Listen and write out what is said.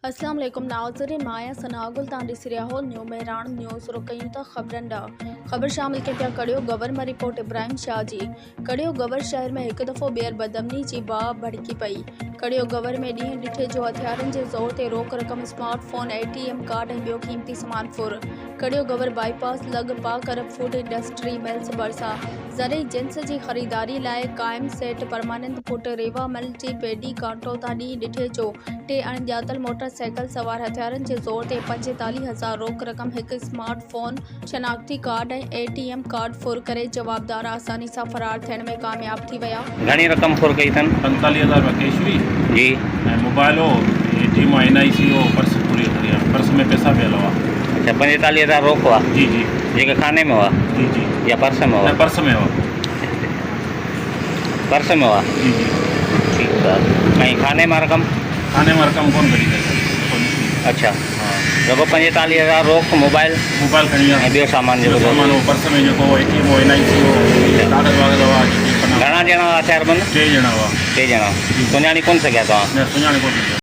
अस्सलाम वालेकुम नाज़रीन, माया सनागुल तां ॾिसी रहिया हो न्यू मेहरान न्यूज़ रुकयूं त ख़बरनि ॾांहुं। ख़बर शामिल के पिया कड़ियो गवर में रिपोर्ट इब्राहिम शाह जी। कड़ियो गवर शहर में हिकु दफ़ो ॿीहर बदअमनी जी बाह भड़की पई। कड़ियो गवर में ॾींहुं ॾिठे जो हथियारनि जे ज़ोर ते रोक रक़म स्मार्टफोन ATM कार्ड ऐं ॿियो क़ीमती सामान फुर। कड़ियो गवर बाईपास लॻ पाक अरब फूड इंडस्ट्री मिल्स भरिसां ज़रई जिन्स जी ख़रीदारी लाइ क़ाइम सेठ परमानंद पुट रेवामल जी पेडी कांटो तां ॾींहुं ॾिठे जो 3 अणॼातल मोटरसाइकिल सवार हथियारनि जे ज़ोर ते 45,000 रोक रक़म, हिकु स्मार्टफोन, शनाख्ती कार्ड ऐं ATM कार्ड फुर करे जवाबदार आसानी सां फरार थियण में कामयाब थी विया। घणी रक़म फुर कई अथनि? 45,000 रुपया कैश हुई जी ऐं मोबाइल हो, ATM NIC हो, पर्स पूरी खड़ी, पर्स में पैसा पियल हुआ। अच्छा, 45,000 रोक हुआ? जी जी। जेके खाने में हुआ? जी जी। या पर्स में हुआ? पर्स में हुआ। पर्स में हुआ? जी जी। ठीकु आहे। ऐं खाने में रक़म? खाने में रक़म कोन कढी अथई। अच्छा, हाँ। रुगो 45,000 रोक, मोबाइल खणी ऐं ॿियो सामान जेको सामान हो, पर्स में जेको ATM हो, NIC हो, कागज़ वागज़ हुआ। घणा ॼणा हथियारबंद? 3 ॼणा हुआ। 3 ॼणा। सुञाणी कोन सघिया तव्हां? न सुञाणे कोन सघिया।